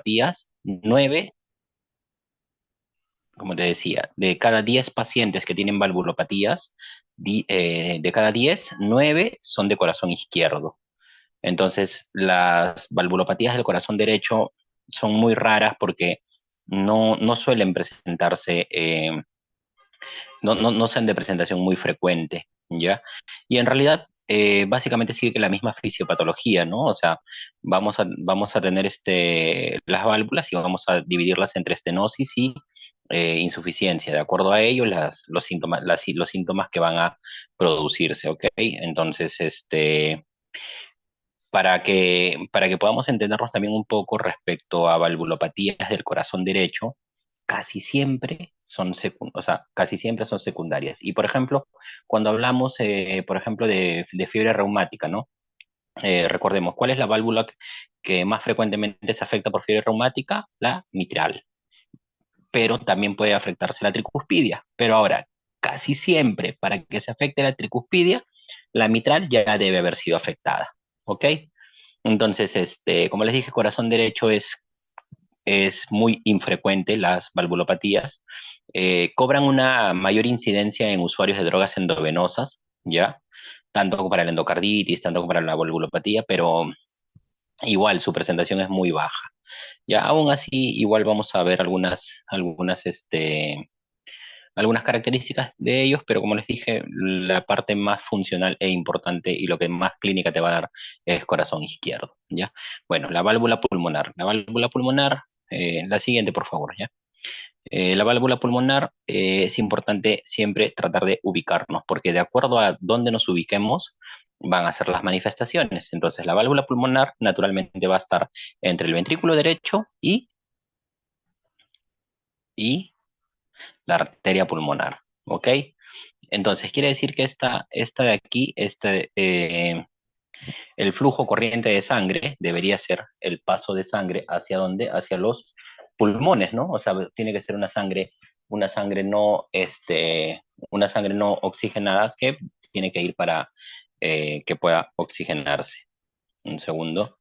valvulopatías, 9, como te decía, de cada 10 pacientes que tienen valvulopatías, de cada 10, 9 son de corazón izquierdo. Entonces, las valvulopatías del corazón derecho son muy raras porque no suelen presentarse, no sean de presentación muy frecuente, ¿ya? Y en realidad, básicamente sigue la misma fisiopatología, ¿no? O sea, vamos a tener las válvulas y vamos a dividirlas entre estenosis y insuficiencia. De acuerdo a ello, los síntomas, los síntomas que van a producirse, ¿ok? Entonces, para que podamos entendernos también un poco respecto a valvulopatías del corazón derecho, o sea, casi siempre son secundarias. Y por ejemplo, cuando hablamos, por ejemplo, de fiebre reumática, ¿no? Recordemos, ¿cuál es la válvula que más frecuentemente se afecta por fiebre reumática? La mitral, pero también puede afectarse la tricuspidia. Pero ahora, casi siempre, para que se afecte la tricuspidia, la mitral ya debe haber sido afectada, ¿ok? Entonces, como les dije, corazón derecho es muy infrecuente las valvulopatías. Cobran una mayor incidencia en usuarios de drogas endovenosas, ¿ya? Tanto para la endocarditis, tanto como para la valvulopatía, pero igual su presentación es muy baja. Ya, aún así, igual vamos a ver algunas características de ellos, pero como les dije, la parte más funcional e importante y lo que más clínica te va a dar es corazón izquierdo, ¿ya? Bueno, la válvula pulmonar. La válvula pulmonar, la siguiente, por favor, ¿ya? La válvula pulmonar, es importante siempre tratar de ubicarnos, porque de acuerdo a dónde nos ubiquemos, van a ser las manifestaciones. Entonces, la válvula pulmonar naturalmente va a estar entre el ventrículo derecho y la arteria pulmonar, ¿ok? Entonces, quiere decir que esta de aquí, el flujo corriente de sangre debería ser el paso de sangre hacia dónde, hacia los pulmones, ¿no? O sea, tiene que ser una sangre no, una sangre no oxigenada que tiene que ir para que pueda oxigenarse. Un segundo.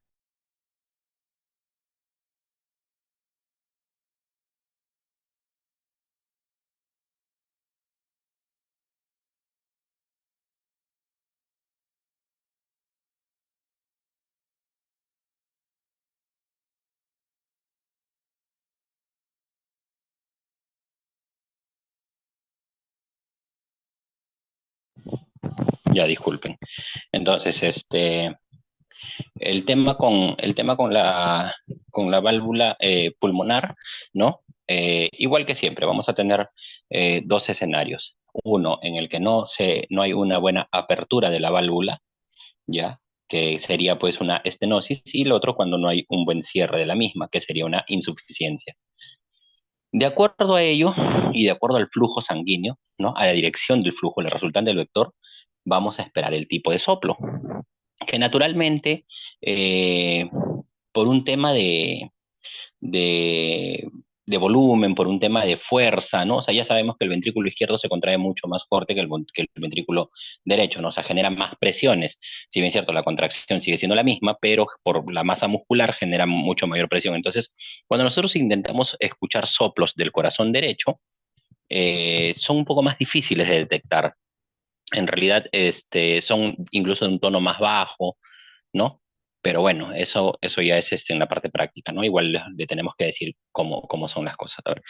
Ya, disculpen. Entonces, el tema con la válvula pulmonar, ¿no? Igual que siempre, vamos a tener dos escenarios. Uno en el que no hay una buena apertura de la válvula, ¿ya? Que sería pues una estenosis, y el otro cuando no hay un buen cierre de la misma, que sería una insuficiencia. De acuerdo a ello y de acuerdo al flujo sanguíneo, ¿no? A la dirección del flujo, la resultante del vector, vamos a esperar el tipo de soplo, que naturalmente, eh, por un tema de, de volumen, por un tema de fuerza, ¿no? O sea, ya sabemos que el ventrículo izquierdo se contrae mucho más fuerte que el ventrículo derecho, ¿no? O sea, genera más presiones. Si bien es cierto, la contracción sigue siendo la misma, pero por la masa muscular genera mucho mayor presión. Entonces, cuando nosotros intentamos escuchar soplos del corazón derecho, son un poco más difíciles de detectar. En realidad, son incluso de un tono más bajo, ¿no? Pero bueno, eso ya es en la parte práctica, ¿no? Igual le tenemos que decir cómo son las cosas. A ver,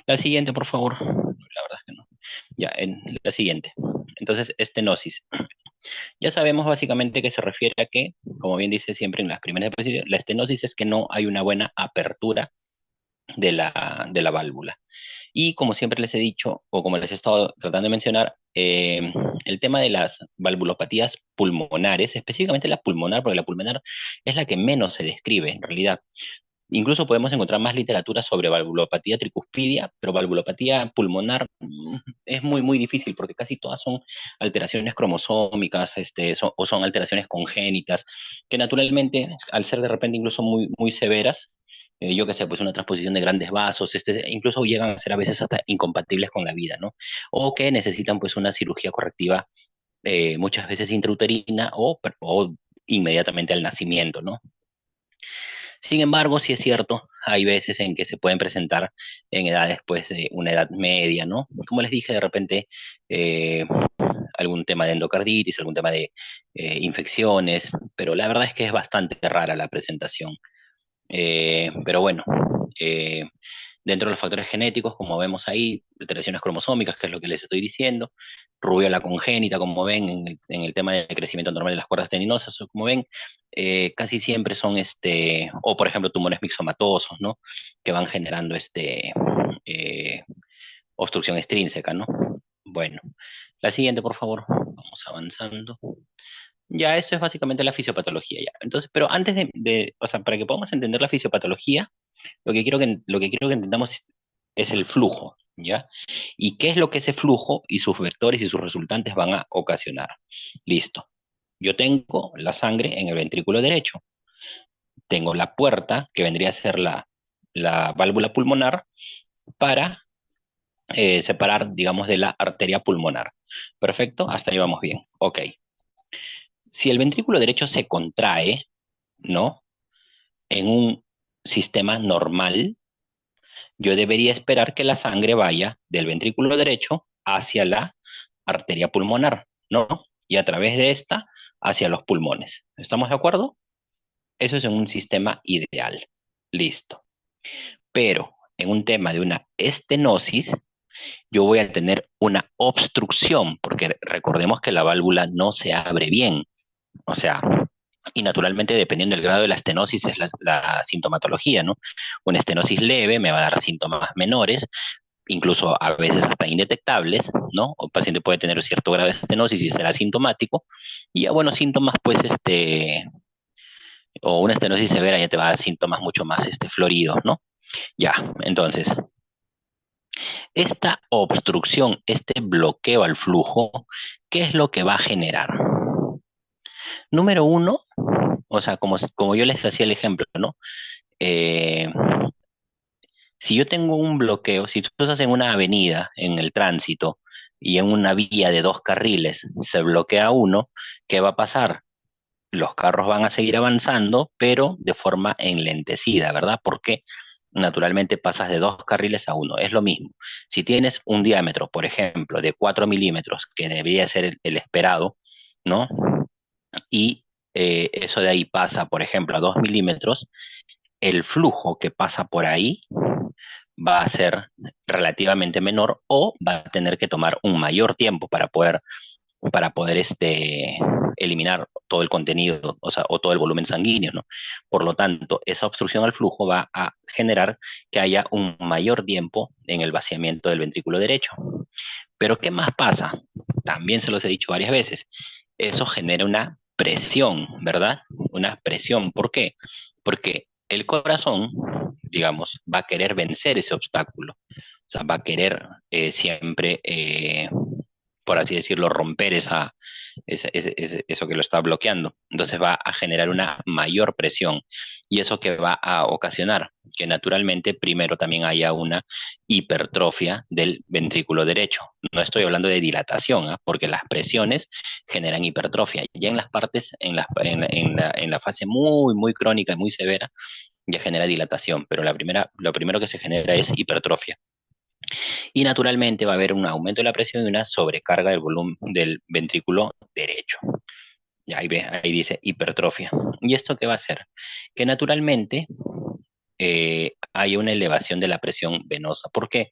la siguiente, por favor. La verdad es que no. Ya, en la siguiente. Entonces, estenosis. Ya sabemos básicamente que se refiere a que, como bien dice siempre en las primeras diapositivas, la estenosis es que no hay una buena apertura de la válvula. Y como siempre les he dicho, o como les he estado tratando de mencionar, el tema de las valvulopatías pulmonares, específicamente la pulmonar, porque la pulmonar es la que menos se describe en realidad. Incluso podemos encontrar más literatura sobre valvulopatía tricuspidia, pero valvulopatía pulmonar es muy, muy difícil porque casi todas son alteraciones cromosómicas, o son alteraciones congénitas, que naturalmente, al ser de repente incluso muy, muy severas, yo qué sé, pues una transposición de grandes vasos, incluso llegan a ser a veces hasta incompatibles con la vida, ¿no? O que necesitan pues una cirugía correctiva, muchas veces intrauterina o inmediatamente al nacimiento, ¿no? Sin embargo, sí es cierto, hay veces en que se pueden presentar en edades, pues, de una edad media, ¿no? Como les dije, de repente, eh, algún tema de endocarditis, algún tema de infecciones, pero la verdad es que es bastante rara la presentación. Pero bueno, eh, dentro de los factores genéticos, como vemos ahí, alteraciones cromosómicas, que es lo que les estoy diciendo, rubiola congénita, como ven, en el tema del crecimiento normal de las cuerdas tendinosas, o como ven, casi siempre son, o por ejemplo, tumores mixomatosos, ¿no? Que van generando eh, obstrucción extrínseca, ¿no? Bueno, la siguiente, por favor, vamos avanzando. Ya, eso es básicamente la fisiopatología, ya. Entonces, pero antes o sea, para que podamos entender la fisiopatología, lo que quiero que entendamos es el flujo, ¿ya? ¿Y qué es lo que ese flujo y sus vectores y sus resultantes van a ocasionar? Listo. Yo tengo la sangre en el ventrículo derecho, tengo la puerta, que vendría a ser la válvula pulmonar, para separar, digamos, de la arteria pulmonar. Perfecto, hasta ahí vamos bien. Ok. Si el ventrículo derecho se contrae, ¿no? En un sistema normal, yo debería esperar que la sangre vaya del ventrículo derecho hacia la arteria pulmonar, ¿no? Y a través de esta hacia los pulmones. ¿Estamos de acuerdo? Eso es en un sistema ideal. Listo. Pero en un tema de una estenosis, yo voy a tener una obstrucción, porque recordemos que la válvula no se abre bien. O sea, y naturalmente, dependiendo del grado de la estenosis, es la sintomatología, ¿no? Una estenosis leve me va a dar síntomas menores, incluso a veces hasta indetectables, ¿no? El paciente puede tener cierto grado de estenosis y será asintomático, y a buenos síntomas, pues, o una estenosis severa ya te va a dar síntomas mucho más, floridos, ¿no? Ya, entonces, esta obstrucción, este bloqueo al flujo, ¿qué es lo que va a generar? Número uno, o sea, como yo les hacía el ejemplo, ¿no? Eh, si yo tengo un bloqueo, si tú estás en una avenida, en el tránsito, y en una vía de dos carriles se bloquea uno, ¿qué va a pasar? Los carros van a seguir avanzando, pero de forma enlentecida, ¿verdad? Porque naturalmente pasas de dos carriles a uno. Es lo mismo. Si tienes un diámetro, por ejemplo, de 4 milímetros, que debería ser el esperado, ¿no? Y eso de ahí pasa, por ejemplo, a 2 milímetros, el flujo que pasa por ahí va a ser relativamente menor o va a tener que tomar un mayor tiempo para poder eliminar todo el contenido, o sea, o todo el volumen sanguíneo, ¿no? Por lo tanto, esa obstrucción al flujo va a generar que haya un mayor tiempo en el vaciamiento del ventrículo derecho. Pero ¿qué más pasa? También se los he dicho varias veces. Eso genera una presión, ¿verdad? Una presión. ¿Por qué? Porque el corazón, digamos, va a querer vencer ese obstáculo. O sea, va a querer siempre, por así decirlo, romper eso que lo está bloqueando. Entonces va a generar una mayor presión. ¿Y eso que va a ocasionar? Que naturalmente primero también haya una hipertrofia del ventrículo derecho. No estoy hablando de dilatación, ¿ah? Porque las presiones generan hipertrofia. Ya en las partes, en la fase muy, muy crónica y muy severa, ya genera dilatación, pero lo primero que se genera es hipertrofia. Y naturalmente va a haber un aumento de la presión y una sobrecarga del volumen del ventrículo derecho. Ya ahí ve, ahí dice hipertrofia. ¿Y esto qué va a hacer? Que naturalmente hay una elevación de la presión venosa. ¿Por qué?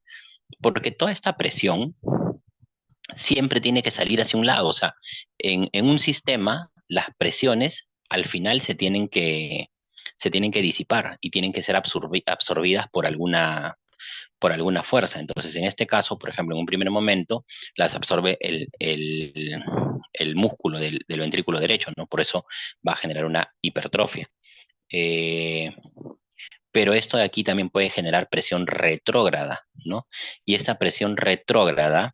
Porque toda esta presión siempre tiene que salir hacia un lado. O sea, en un sistema, las presiones al final se tienen que disipar y tienen que ser absorbidas por alguna fuerza. Entonces, en este caso, por ejemplo, en un primer momento, las absorbe el músculo del ventrículo derecho, ¿no? Por eso va a generar una hipertrofia. Eh, pero esto de aquí también puede generar presión retrógrada, ¿no? Y esta presión retrógrada,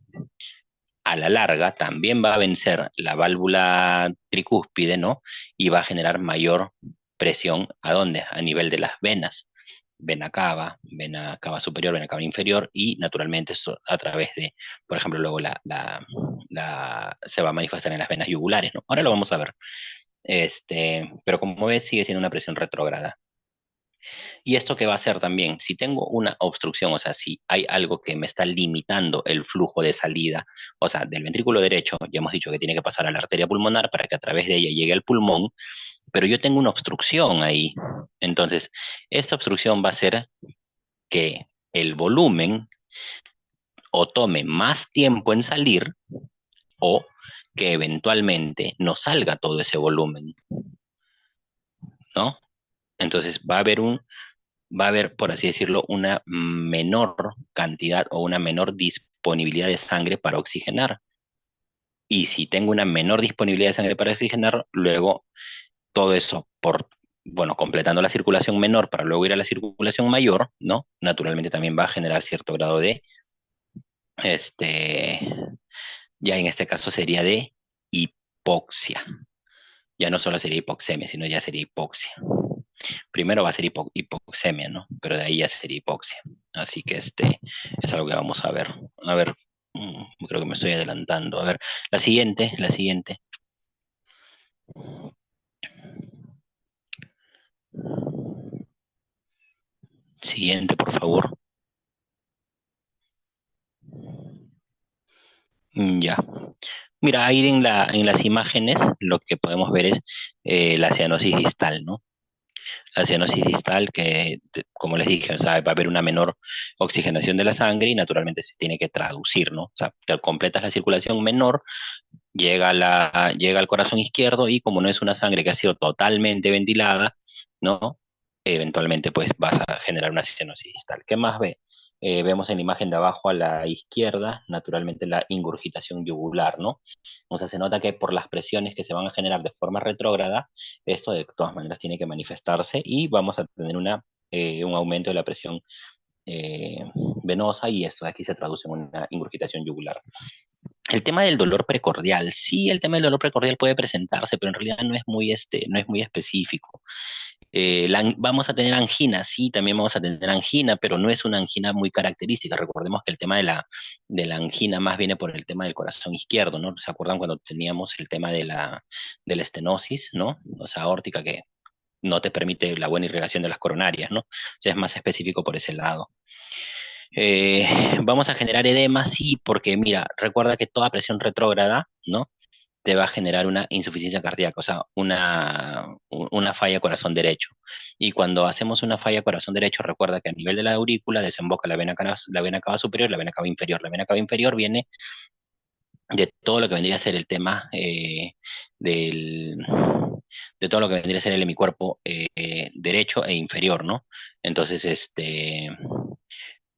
a la larga, también va a vencer la válvula tricúspide, ¿no? Y va a generar mayor presión, ¿a dónde? A nivel de las venas, vena cava superior, vena cava inferior, y naturalmente eso a través de, por ejemplo, luego se va a manifestar en las venas yugulares, ¿no? Ahora lo vamos a ver. Pero como ves, sigue siendo una presión retrógrada. ¿Y esto qué va a hacer también? Si tengo una obstrucción, o sea, si hay algo que me está limitando el flujo de salida, o sea, del ventrículo derecho, ya hemos dicho que tiene que pasar a la arteria pulmonar para que a través de ella llegue al pulmón, pero yo tengo una obstrucción ahí. Entonces, esta obstrucción va a hacer que el volumen o tome más tiempo en salir o que eventualmente no salga todo ese volumen, ¿no? Entonces va a haber, por así decirlo, una menor cantidad o una menor disponibilidad de sangre para oxigenar. Y si tengo una menor disponibilidad de sangre para oxigenar, luego todo eso bueno, completando la circulación menor para luego ir a la circulación mayor, ¿no? Naturalmente también va a generar cierto grado de, este, ya en este caso sería de hipoxia. Ya no solo sería hipoxemia, sino ya sería hipoxia. Primero va a ser hipoxemia, ¿no? Pero de ahí ya sería hipoxia. Así que es algo que vamos a ver. A ver, creo que me estoy adelantando. A ver, la siguiente. Siguiente, por favor. Ya. Mira, ahí en las imágenes lo que podemos ver es la cianosis distal, ¿no? La cianosis distal que, como les dije, o sea, va a haber una menor oxigenación de la sangre y naturalmente se tiene que traducir, ¿no? O sea, te completas la circulación menor, llega al corazón izquierdo y como no es una sangre que ha sido totalmente ventilada, ¿no? Eventualmente pues vas a generar una cianosis distal. ¿Qué más ve? Vemos en la imagen de abajo a la izquierda, naturalmente la ingurgitación yugular, ¿no? O sea, se nota que por las presiones que se van a generar de forma retrógrada, esto de todas maneras tiene que manifestarse y vamos a tener un aumento de la presión eh, venosa y esto de aquí se traduce en una ingurgitación yugular. El tema del dolor precordial, sí, el tema del dolor precordial puede presentarse, pero en realidad no es muy específico. Vamos a tener angina, sí, también vamos a tener angina, pero no es una angina muy característica. Recordemos que el tema de la angina más viene por el tema del corazón izquierdo, ¿no? ¿Se acuerdan cuando teníamos el tema de la estenosis, ¿no? O sea, aórtica que no te permite la buena irrigación de las coronarias, ¿no? O sea, es más específico por ese lado. Vamos a generar edema, sí, porque mira, recuerda que toda presión retrógrada, ¿no? Te va a generar una insuficiencia cardíaca, o sea, una falla corazón derecho. Y cuando hacemos una falla corazón derecho, recuerda que a nivel de la aurícula desemboca la vena cava superior y la vena cava inferior. La vena cava inferior viene de todo lo que vendría a ser el tema del, de todo lo que vendría a ser el hemicuerpo derecho e inferior, ¿no? Entonces,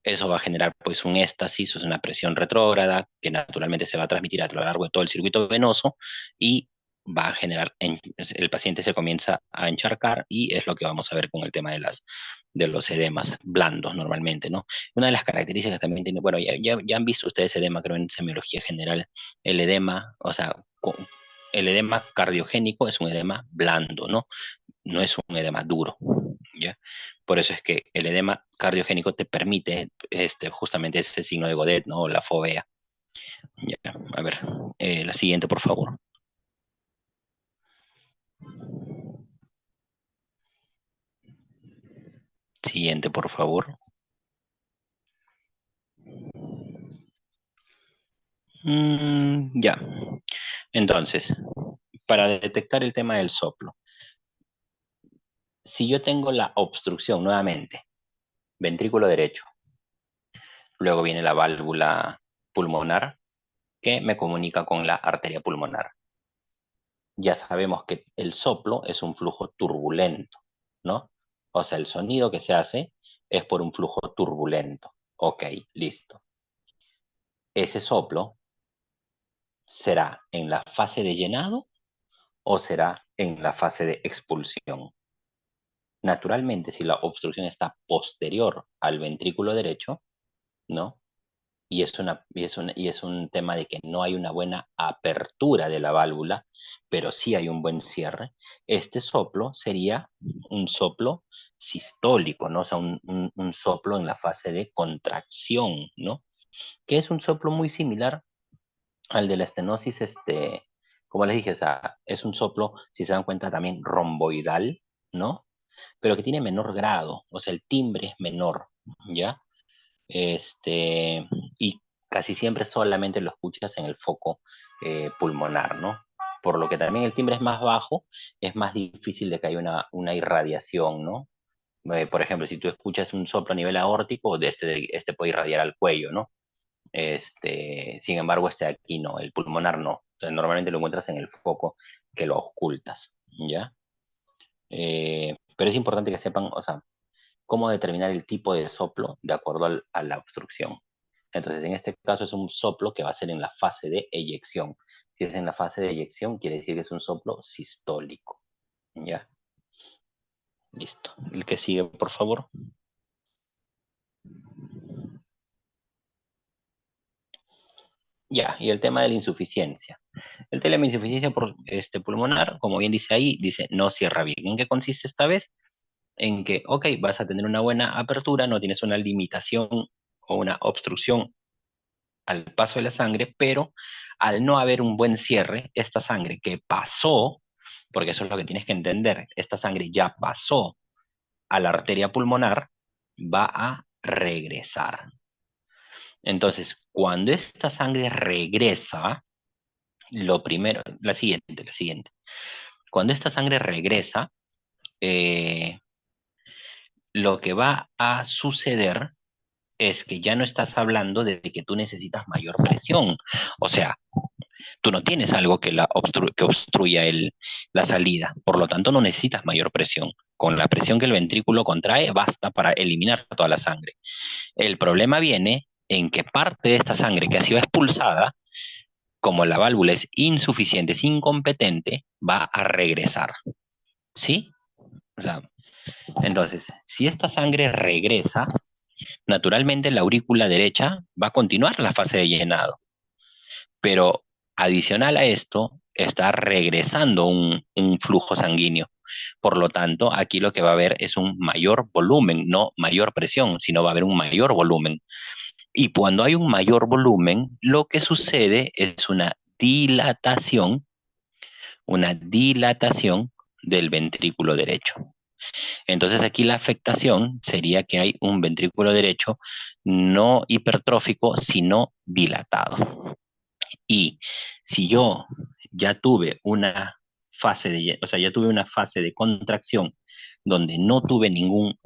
eso va a generar pues un éstasis, o sea, una presión retrógrada que naturalmente se va a transmitir a lo largo de todo el circuito venoso y va a generar, el paciente se comienza a encharcar y es lo que vamos a ver con el tema de los edemas blandos normalmente, ¿no? Una de las características también tiene, bueno, ya han visto ustedes edema, creo en semiología general, el edema, o sea, el edema cardiogénico es un edema blando, ¿no? No es un edema duro, ¿ya? Por eso es que el edema cardiogénico te permite justamente ese signo de Godet, ¿no? O la fovea. Ya, a ver, la siguiente, por favor. Siguiente, por favor. Ya. Entonces, para detectar el tema del soplo, si yo tengo la obstrucción nuevamente, ventrículo derecho, luego viene la válvula pulmonar que me comunica con la arteria pulmonar. Ya sabemos que el soplo es un flujo turbulento, ¿no? O sea, el sonido que se hace es por un flujo turbulento. Ok, listo. Ese soplo será en la fase de llenado o será en la fase de expulsión. Naturalmente, si la obstrucción está posterior al ventrículo derecho, ¿no? Y es un tema de que no hay una buena apertura de la válvula, pero sí hay un buen cierre. Este soplo sería un soplo sistólico, ¿no? O sea, un soplo en la fase de contracción, ¿no? Que es un soplo muy similar al de la estenosis, como les dije, o sea, es un soplo, si se dan cuenta, también romboidal, ¿no? pero que tiene menor grado, o sea, el timbre es menor, ¿ya? Y casi siempre solamente lo escuchas en el foco pulmonar, ¿no? Por lo que también el timbre es más bajo, es más difícil de que haya una irradiación, ¿no? Por ejemplo, si tú escuchas un soplo a nivel aórtico, este puede irradiar al cuello, ¿no? Sin embargo, este aquí no, el pulmonar no. Entonces, normalmente lo encuentras en el foco que lo ocultas, ¿ya? Pero es importante que sepan, o sea, cómo determinar el tipo de soplo de acuerdo a la obstrucción. Entonces, en este caso es un soplo que va a ser en la fase de eyección. Si es en la fase de eyección, quiere decir que es un soplo sistólico. ¿Ya? Listo. El que sigue, por favor. Ya, y el tema de la insuficiencia. El tema de la insuficiencia pulmonar, como bien dice ahí, dice no cierra bien. ¿En qué consiste esta vez? En que, ok, vas a tener una buena apertura, no tienes una limitación o una obstrucción al paso de la sangre, pero al no haber un buen cierre, esta sangre que pasó, porque eso es lo que tienes que entender, esta sangre ya pasó a la arteria pulmonar, va a regresar. Entonces, cuando esta sangre regresa, lo primero, la siguiente. Cuando esta sangre regresa, eh, lo que va a suceder es que ya no estás hablando de que tú necesitas mayor presión. O sea, tú no tienes algo que obstruya la salida, por lo tanto no necesitas mayor presión. Con la presión que el ventrículo contrae basta para eliminar toda la sangre. El problema viene en que parte de esta sangre que ha sido expulsada, como la válvula es insuficiente, es incompetente, va a regresar. ¿Sí? O sea, entonces, si esta sangre regresa, naturalmente la aurícula derecha va a continuar la fase de llenado. Pero adicional a esto, está regresando un flujo sanguíneo. Por lo tanto, aquí lo que va a haber es un mayor volumen, no mayor presión, sino va a haber un mayor volumen. Y cuando hay un mayor volumen, lo que sucede es una dilatación del ventrículo derecho. Entonces aquí la afectación sería que hay un ventrículo derecho no hipertrófico, sino dilatado. Y si yo ya tuve una o sea, ya tuve una fase de contracción donde no tuve ningún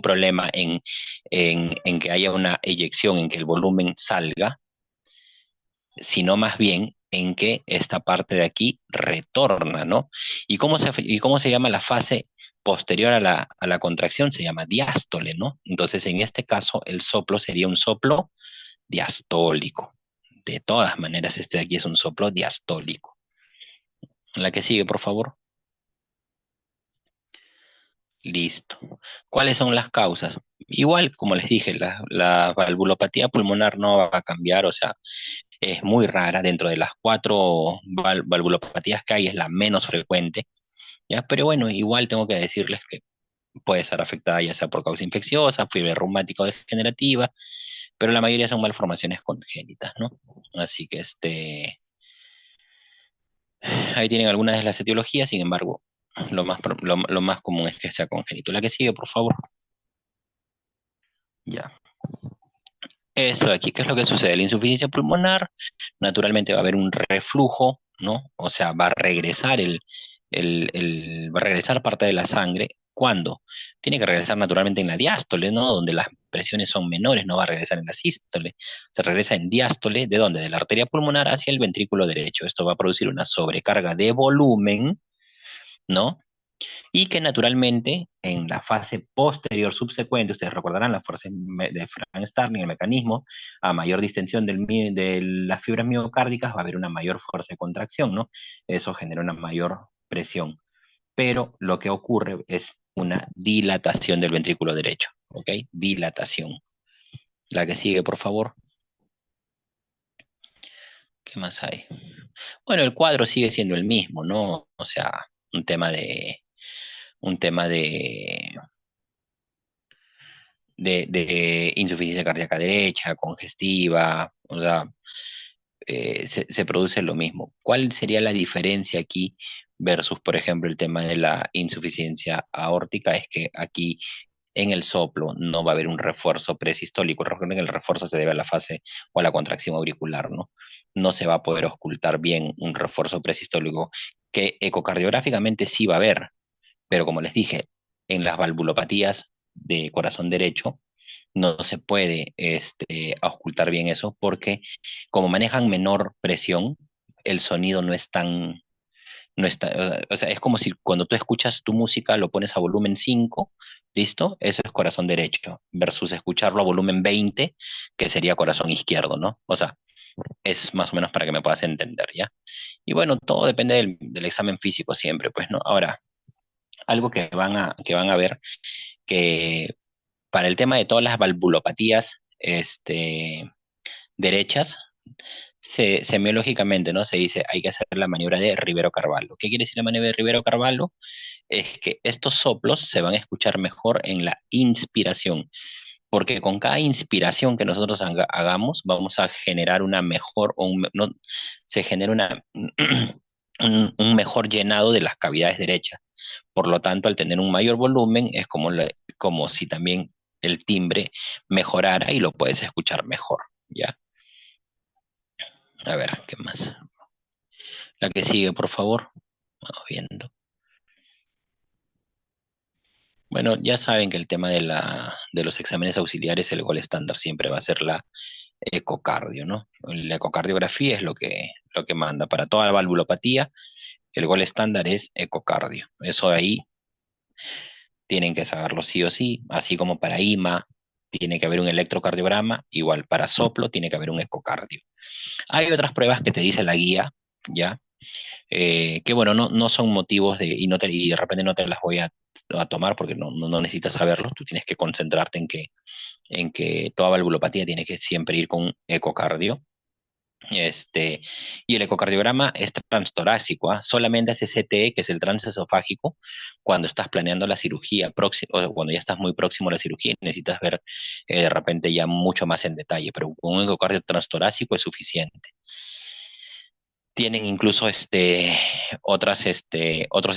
problema en que haya una eyección, en que el volumen salga, sino más bien en que esta parte de aquí retorna, ¿no? ¿Y cómo se llama la fase posterior a la contracción? Se llama diástole, ¿no? Entonces, en este caso, el soplo sería un soplo diastólico. De todas maneras, este de aquí es un soplo diastólico. La que sigue, por favor. Listo. ¿Cuáles son las causas? Igual, como les dije, la valvulopatía pulmonar no va a cambiar, o sea, es muy rara. Dentro de las cuatro valvulopatías que hay, es la menos frecuente, ¿ya? Pero bueno, igual tengo que decirles que puede estar afectada ya sea por causa infecciosa, fiebre reumática o degenerativa, pero la mayoría son malformaciones congénitas, ¿no? Así que ahí tienen algunas de las etiologías, sin embargo, lo más común es que sea congénito. La que sigue, por favor. Ya. Eso de aquí, ¿qué es lo que sucede? La insuficiencia pulmonar, naturalmente va a haber un reflujo, ¿no? O sea, va a regresar parte de la sangre. ¿Cuándo? Tiene que regresar naturalmente en la diástole, ¿no? Donde las presiones son menores, no va a regresar en la sístole. Se regresa en diástole, ¿de dónde? De la arteria pulmonar hacia el ventrículo derecho. Esto va a producir una sobrecarga de volumen, ¿no? Y que naturalmente en la fase posterior subsecuente, ustedes recordarán la fase de Frank-Starling, el mecanismo, a mayor distensión de las fibras miocárdicas va a haber una mayor fuerza de contracción, ¿no? Eso genera una mayor presión. Pero lo que ocurre es una dilatación del ventrículo derecho, ¿ok? Dilatación. La que sigue, por favor. ¿Qué más hay? Bueno, el cuadro sigue siendo el mismo, ¿no? O sea, un tema de, un tema de insuficiencia cardíaca derecha, congestiva, o sea, se produce lo mismo. ¿Cuál sería la diferencia aquí? versus, por ejemplo, el tema de la insuficiencia aórtica, es que aquí en el soplo no va a haber un refuerzo presistólico. Recuerden que el refuerzo se debe a la fase o a la contracción auricular, ¿no? No se va a poder ocultar bien un refuerzo presistólico que ecocardiográficamente sí va a haber, pero como les dije, en las valvulopatías de corazón derecho no se puede ocultar bien eso porque como manejan menor presión, el sonido no es tan, no está, o sea, es como si cuando tú escuchas tu música lo pones a volumen 5, ¿listo? Eso es corazón derecho, versus escucharlo a volumen 20, que sería corazón izquierdo, ¿no? O sea, es más o menos para que me puedas entender, ¿ya? Y bueno, todo depende del examen físico siempre, pues, ¿no? Ahora, algo que van a ver, que para el tema de todas las valvulopatías, derechas, semiológicamente, ¿no? Se dice, hay que hacer la maniobra de Rivero-Carvalho. ¿Qué quiere decir la maniobra de Rivero-Carvalho? Es que estos soplos se van a escuchar mejor en la inspiración, porque con cada inspiración que nosotros hagamos, vamos a generar una mejor, no, se genera un mejor llenado de las cavidades derechas. Por lo tanto, al tener un mayor volumen, es como si también el timbre mejorara y lo puedes escuchar mejor, ¿ya? A ver, ¿qué más? La que sigue, por favor. Vamos viendo. Bueno, ya saben que el tema de los exámenes auxiliares, el gol estándar siempre va a ser la ecocardio, ¿no? La ecocardiografía es lo que manda. Para toda la valvulopatía, el gol estándar es ecocardio. Eso ahí tienen que saberlo sí o sí, así como para IMA tiene que haber un electrocardiograma, igual para soplo tiene que haber un ecocardio. Hay otras pruebas que te dice la guía, ¿ya? Que bueno, no son motivos y de repente no te las voy a tomar porque no necesitas saberlo, tú tienes que concentrarte en que toda valvulopatía tiene que siempre ir con un ecocardio. Y el ecocardiograma es transtorácico, ¿ah? Solamente hace CTE, que es el transesofágico, cuando estás planeando la cirugía próxima, o cuando ya estás muy próximo a la cirugía y necesitas ver de repente ya mucho más en detalle, pero con un ecocardio transtorácico es suficiente. Tienen incluso otros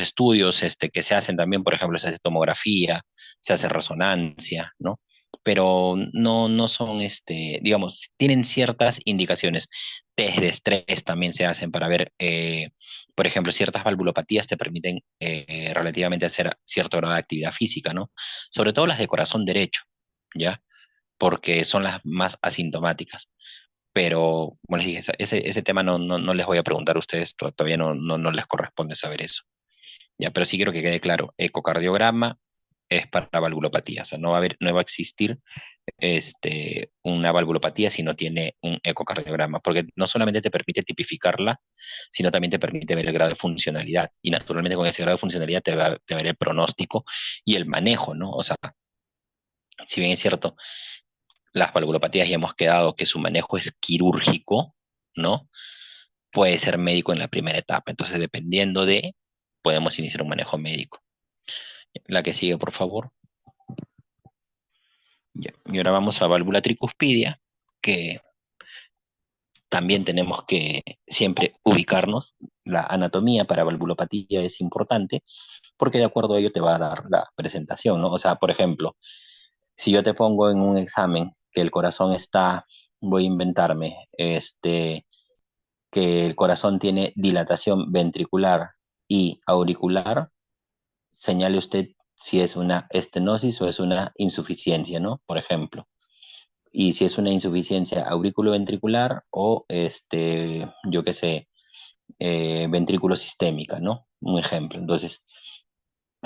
estudios que se hacen también, por ejemplo, se hace tomografía, se hace resonancia, ¿no? Pero no son, digamos, tienen ciertas indicaciones. Test de estrés también se hacen para ver, por ejemplo, ciertas valvulopatías te permiten relativamente hacer cierto grado de actividad física, ¿no? Sobre todo las de corazón derecho, ¿ya? Porque son las más asintomáticas, pero como les dije, ese tema no les voy a preguntar a ustedes, todavía no les corresponde saber eso. Ya, pero sí quiero que quede claro, ecocardiograma es para valvulopatía, o sea, no va a existir una valvulopatía si no tiene un ecocardiograma, porque no solamente te permite tipificarla, sino también te permite ver el grado de funcionalidad, y naturalmente con ese grado de funcionalidad te va a ver el pronóstico y el manejo, ¿no? O sea, si bien es cierto, las valvulopatías ya hemos quedado que su manejo es quirúrgico, ¿no? Puede ser médico en la primera etapa. Entonces, dependiendo podemos iniciar un manejo médico. La que sigue, por favor. Ya. Y ahora vamos a válvula tricuspidia, que también tenemos que siempre ubicarnos. La anatomía para valvulopatía es importante porque de acuerdo a ello te va a dar la presentación, ¿no? O sea, por ejemplo, si yo te pongo en un examen que el corazón está, voy a inventarme, que el corazón tiene dilatación ventricular y auricular, señale usted si es una estenosis o es una insuficiencia, ¿no? Por ejemplo. Y si es una insuficiencia auriculoventricular o, yo qué sé, ventrículo sistémica, ¿no? Un ejemplo. Entonces,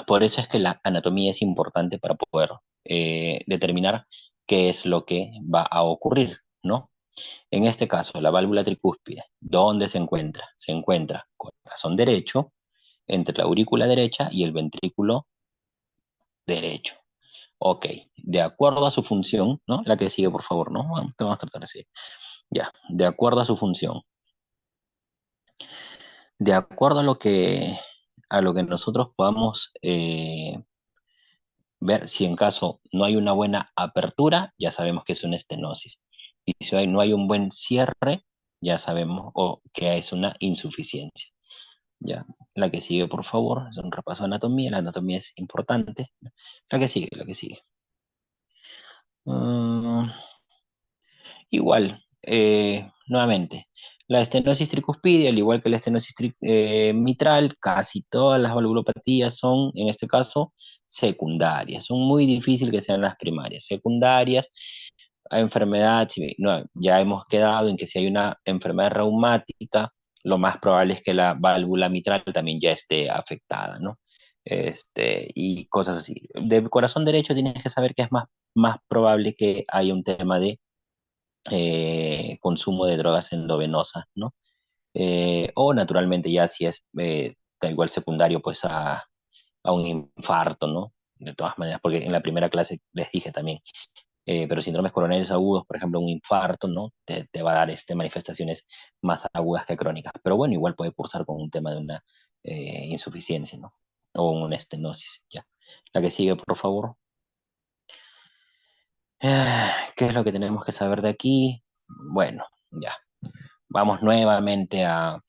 por eso es que la anatomía es importante para poder determinar qué es lo que va a ocurrir, ¿no? En este caso, la válvula tricúspide, ¿dónde se encuentra? Se encuentra corazón derecho, entre la aurícula derecha y el ventrículo derecho. Ok, de acuerdo a su función, ¿no? La que sigue, por favor, ¿no? Vamos a tratar así. Ya, de acuerdo a su función, de acuerdo a lo que nosotros podamos ver, si en caso no hay una buena apertura, ya sabemos que es una estenosis. Y si no hay un buen cierre, ya sabemos que es una insuficiencia. Ya, la que sigue, por favor, es un repaso de anatomía. La anatomía es importante. La que sigue, la que sigue. Mm, igual, nuevamente, la estenosis tricuspidia, al igual que la estenosis mitral, casi todas las valvulopatías son, en este caso, secundarias. Son muy difíciles que sean las primarias. Secundarias a enfermedad, no, ya hemos quedado en que si hay una enfermedad reumática, lo más probable es que la válvula mitral también ya esté afectada, ¿no? Y cosas así. De corazón derecho tienes que saber que es más probable que haya un tema de consumo de drogas endovenosas, ¿no? O naturalmente ya si es da igual secundario, pues a un infarto, ¿no? De todas maneras, porque en la primera clase les dije también, pero síndromes coronarios agudos, por ejemplo, un infarto, ¿no? Te va a dar manifestaciones más agudas que crónicas. Pero bueno, igual puede cursar con un tema de una insuficiencia, ¿no? O una estenosis, ya. La que sigue, por favor. ¿Qué es lo que tenemos que saber de aquí? Bueno, ya. Vamos nuevamente a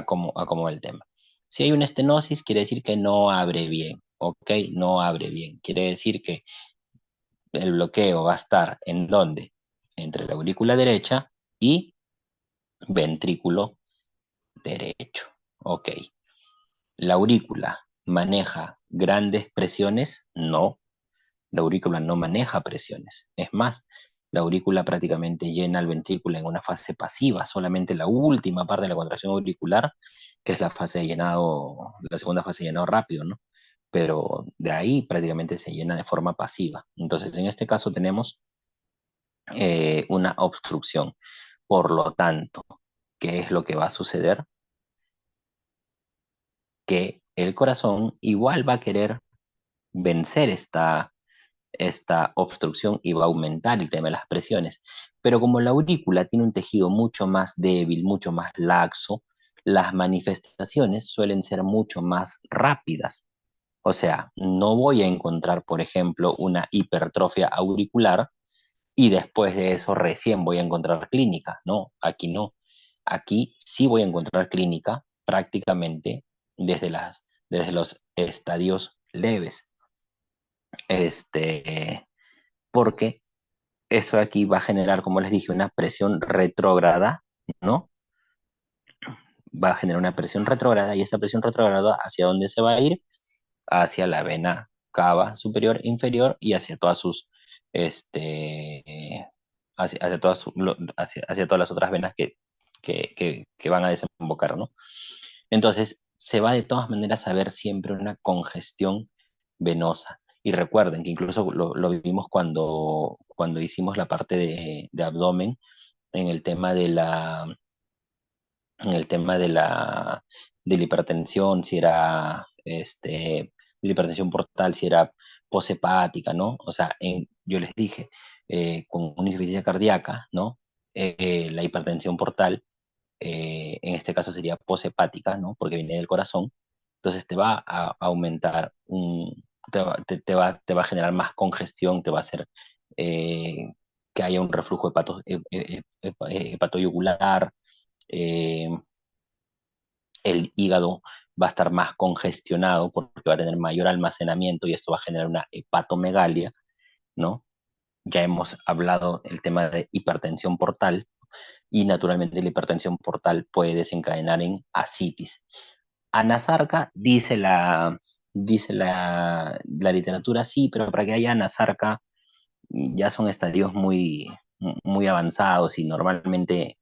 cómo va el tema. Si hay una estenosis, quiere decir que no abre bien, ¿ok? No abre bien. Quiere decir que el bloqueo va a estar ¿en dónde? Entre la aurícula derecha y ventrículo derecho. Ok. ¿La aurícula maneja grandes presiones? No, la aurícula no maneja presiones. Es más, la aurícula prácticamente llena el ventrículo en una fase pasiva, solamente la última parte de la contracción auricular, que es la fase de llenado, la segunda fase de llenado rápido, ¿no? Pero de ahí prácticamente se llena de forma pasiva. Entonces, en este caso tenemos una obstrucción. Por lo tanto, ¿qué es lo que va a suceder? Que el corazón igual va a querer vencer esta obstrucción y va a aumentar el tema de las presiones. Pero como la aurícula tiene un tejido mucho más débil, mucho más laxo, las manifestaciones suelen ser mucho más rápidas. O sea, no voy a encontrar, por ejemplo, una hipertrofia auricular y después de eso recién voy a encontrar clínica. No, aquí no. Aquí sí voy a encontrar clínica prácticamente desde desde los estadios leves. Porque eso aquí va a generar, como les dije, una presión retrógrada, ¿no? Va a generar una presión retrógrada y esa presión retrógrada, ¿hacia dónde se va a ir? Hacia la vena cava superior, e inferior y hacia todas sus, hacia hacia todas las otras venas que van a desembocar, ¿no? Entonces, se va de todas maneras a ver siempre una congestión venosa. Y recuerden que incluso lo vimos cuando hicimos la parte de abdomen en el tema en el tema de la hipertensión, si era la hipertensión portal, si era poshepática, ¿no? O sea, yo les dije, con una insuficiencia cardíaca, ¿no? La hipertensión portal, en este caso sería poshepática, ¿no? Porque viene del corazón. Entonces te va a aumentar te va a generar más congestión, te va a hacer eh, que haya un reflujo hepatoyugular, eh, el hígado va a estar más congestionado porque va a tener mayor almacenamiento y esto va a generar una hepatomegalia, ¿no? Ya hemos hablado el tema de hipertensión portal y naturalmente la hipertensión portal puede desencadenar en ascitis. Anasarca, dice la literatura, sí, pero para que haya anasarca ya son estadios muy avanzados y normalmente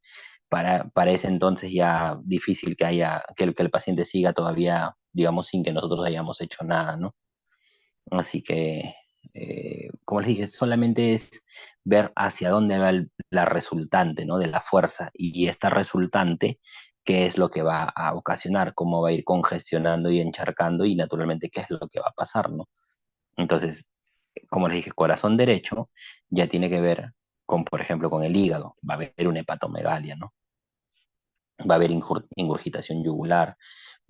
para ese entonces ya difícil que que el paciente siga todavía, digamos, sin que nosotros hayamos hecho nada, ¿no? Así que, como les dije, solamente es ver hacia dónde va la resultante, ¿no? De la fuerza y esta resultante, qué es lo que va a ocasionar, cómo va a ir congestionando y encharcando y naturalmente qué es lo que va a pasar, ¿no? Entonces, como les dije, corazón derecho ya tiene que ver con, por ejemplo, con el hígado, va a haber una hepatomegalia, ¿no? Va a haber ingurgitación yugular,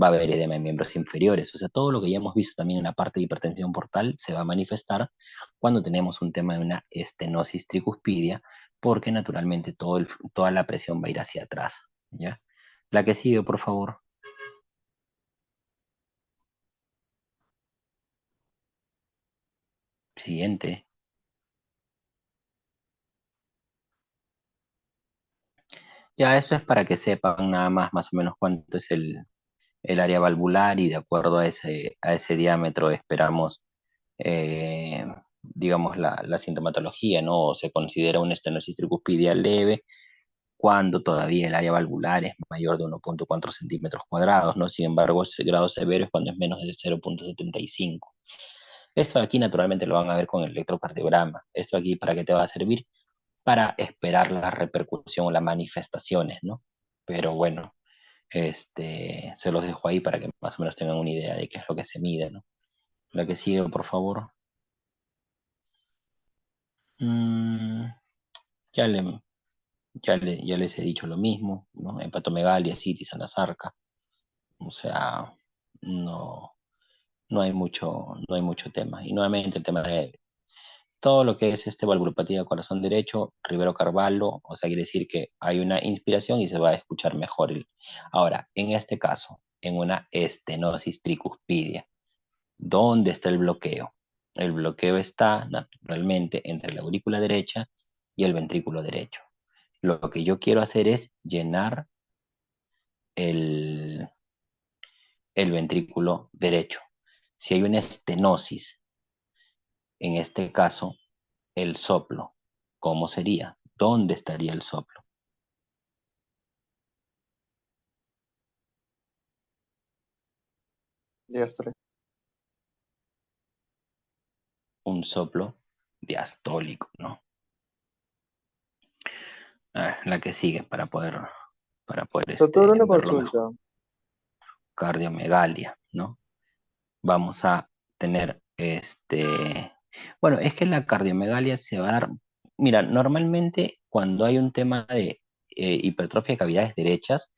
va a haber edema en miembros inferiores, o sea, todo lo que ya hemos visto también en la parte de hipertensión portal se va a manifestar cuando tenemos un tema de una estenosis tricuspidia, porque naturalmente toda la presión va a ir hacia atrás, ¿ya? La que sigue, por favor. Siguiente. Ya, eso es para que sepan nada más, más o menos cuánto es el área valvular y de acuerdo a ese diámetro esperamos, digamos, la sintomatología, ¿no? O se considera una estenosis tricuspidia leve cuando todavía el área valvular es mayor de 1,4 centímetros cuadrados, ¿no? Sin embargo, ese grado severo es cuando es menos de 0,75. Esto aquí naturalmente lo van a ver con el electrocardiograma. Esto aquí, ¿para qué te va a servir? Para esperar la repercusión o las manifestaciones, ¿no? Pero bueno, se los dejo ahí para que más o menos tengan una idea de qué es lo que se mide, ¿no? La que sigue, por favor. Mm, ya, ya les he dicho lo mismo, ¿no? Hepatomegalia, citis, anasarca. O sea, no, no hay mucho tema. Y nuevamente el tema de todo lo que es valvulopatía de corazón derecho, Rivero Carvalho, o sea, quiere decir que hay una inspiración y se va a escuchar mejor. Ahora, en este caso, en una estenosis tricuspidia, ¿dónde está el bloqueo? El bloqueo está naturalmente entre la aurícula derecha y el ventrículo derecho. Lo que yo quiero hacer es llenar el, el ventrículo derecho. Si hay una estenosis, en este caso, el soplo, ¿cómo sería? ¿Dónde estaría el soplo? Diástole. Un soplo diastólico, ¿no? A ver, la que sigue para poder Doctor, una verlo mejor. consulta. Cardiomegalia, ¿no? Vamos a tener bueno, es que la cardiomegalia se va a dar, mira, normalmente cuando hay un tema de hipertrofia de cavidades derechas,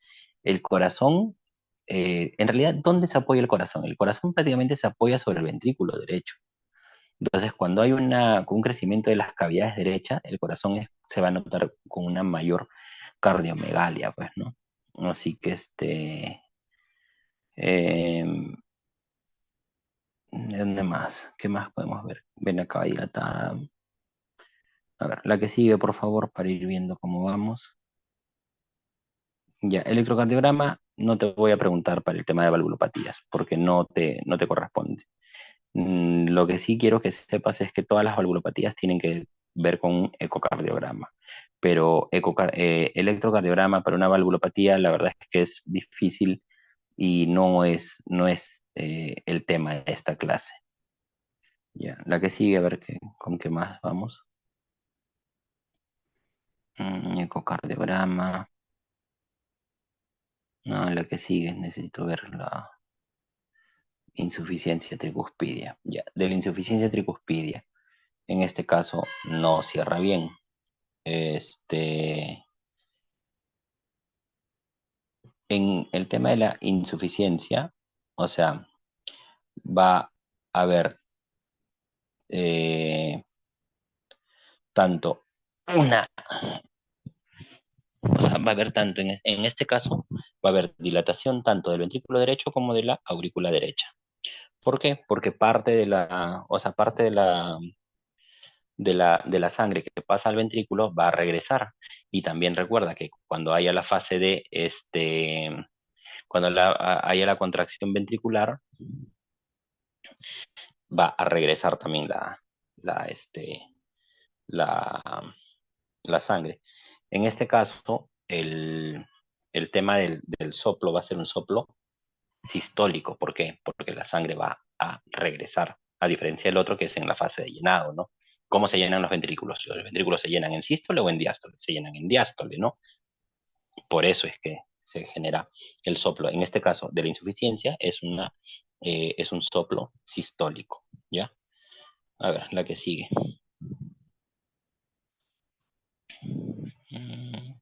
el corazón, en realidad, ¿dónde se apoya el corazón? El corazón prácticamente se apoya sobre el ventrículo derecho. Entonces, cuando hay con un crecimiento de las cavidades derechas, el corazón se va a notar con una mayor cardiomegalia, pues, ¿no? Así que em, ¿dónde más? ¿Qué más podemos ver? Vena cava dilatada. A ver, la que sigue, por favor, para ir viendo cómo vamos. Ya, electrocardiograma, no te voy a preguntar para el tema de valvulopatías, porque no te corresponde. Lo que sí quiero que sepas es que todas las valvulopatías tienen que ver con un ecocardiograma, pero electrocardiograma para una valvulopatía, la verdad es que es difícil y no es el tema de esta clase. Ya, la que sigue, a ver con qué más vamos. Ecocardiograma. No, la que sigue, necesito ver la insuficiencia tricuspidia. Ya, de la insuficiencia tricuspidia, en este caso no cierra bien. Este, en el tema de la insuficiencia, o sea, va a haber eh, tanto una, o sea, va a haber tanto, en este caso, va a haber dilatación tanto del ventrículo derecho como de la aurícula derecha. ¿Por qué? Porque parte de o sea, parte de la sangre que pasa al ventrículo va a regresar. Y también recuerda que cuando haya la fase de cuando haya la contracción ventricular, va a regresar también la, este, la, la sangre. En este caso, el tema del soplo va a ser un soplo sistólico. ¿Por qué? Porque la sangre va a regresar, a diferencia del otro que es en la fase de llenado, ¿no? ¿Cómo se llenan los ventrículos? Los ventrículos se llenan en sístole o en diástole. Se llenan en diástole, ¿no? Por eso es que se genera el soplo. En este caso de la insuficiencia es un soplo sistólico, ¿ya? A ver, la que sigue. Mm,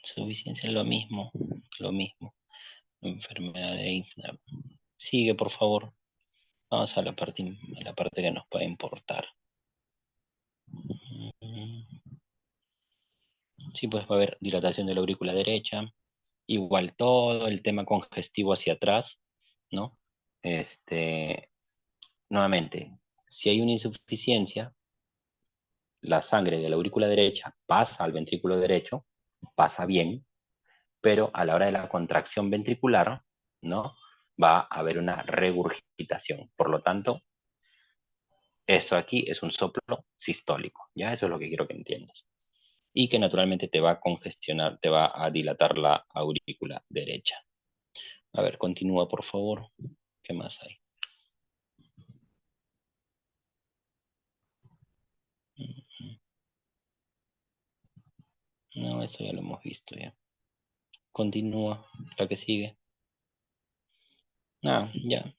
Insuficiencia es lo mismo, lo mismo. Enfermedad de Eichner. Sigue, por favor. Vamos a la parte que nos puede importar. Mm, Sí, pues va a haber dilatación de la aurícula derecha, igual todo el tema congestivo hacia atrás, ¿no? Este, nuevamente, si hay una insuficiencia, la sangre de la aurícula derecha pasa al ventrículo derecho, pasa bien, pero a la hora de la contracción ventricular, ¿no? Va a haber una regurgitación. Por lo tanto, esto aquí es un soplo sistólico, ¿ya? Eso es lo que quiero que entiendas. Y que naturalmente te va a congestionar, te va a dilatar la aurícula derecha. A ver, continúa, por favor. ¿Qué más hay? No, eso ya lo hemos visto ya. Continúa, la que sigue. Ah, ya.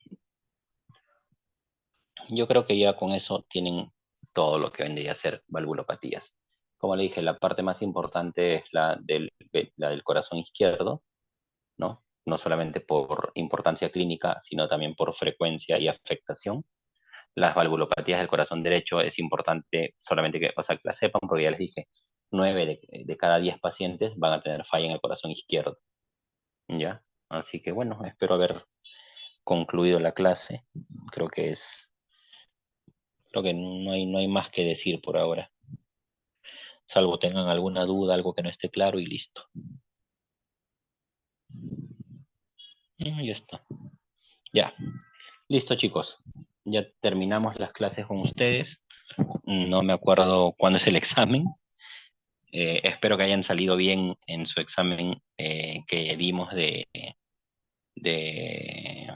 Yo creo que ya con eso tienen todo lo que vendría a ser valvulopatías. Como le dije, la parte más importante es la del corazón izquierdo, ¿no? No solamente por importancia clínica, sino también por frecuencia y afectación. Las valvulopatías del corazón derecho es importante solamente que, o sea, que la sepan, porque ya les dije, 9 de cada 10 pacientes van a tener falla en el corazón izquierdo, ¿ya? Así que bueno, espero haber concluido la clase. Creo que es, creo que no hay más que decir por ahora, salvo tengan alguna duda, algo que no esté claro y listo. Ya está. Ya. Listo, chicos. Ya terminamos las clases con ustedes. No me acuerdo cuándo es el examen. Espero que hayan salido bien en su examen que dimos de, de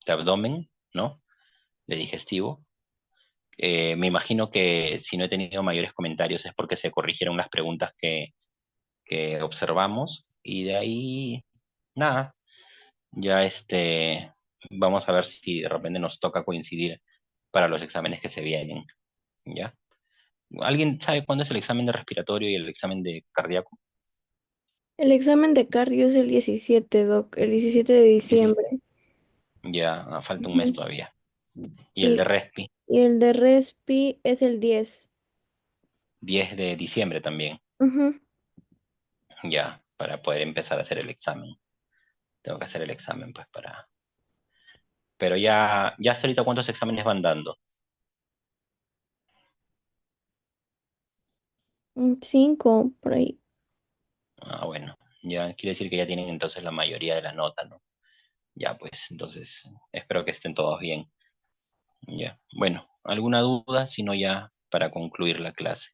abdomen, ¿no? De digestivo. Me imagino que si no he tenido mayores comentarios es porque se corrigieron las preguntas que observamos y de ahí, nada, ya vamos a ver si de repente nos toca coincidir para los exámenes que se vienen, ¿ya? ¿Alguien sabe cuándo es el examen de respiratorio y el examen de cardíaco? El examen de cardio es el 17, Doc, el 17 de Dieci- diciembre. Ya falta un mes Ujú. todavía. Y el de Sí, respi, y el de respi es el 10. 10 de diciembre también, Ujú. ya, para poder empezar a hacer el examen. Tengo que hacer el examen, pues, para... Pero ya hasta ahorita, ¿cuántos exámenes van dando? 5 por ahí. Ah, bueno, ya quiere decir que ya tienen entonces la mayoría de la nota, ¿no? Ya, pues, entonces, espero que estén todos bien. Ya, bueno, ¿alguna duda? Si no, ya para concluir la clase.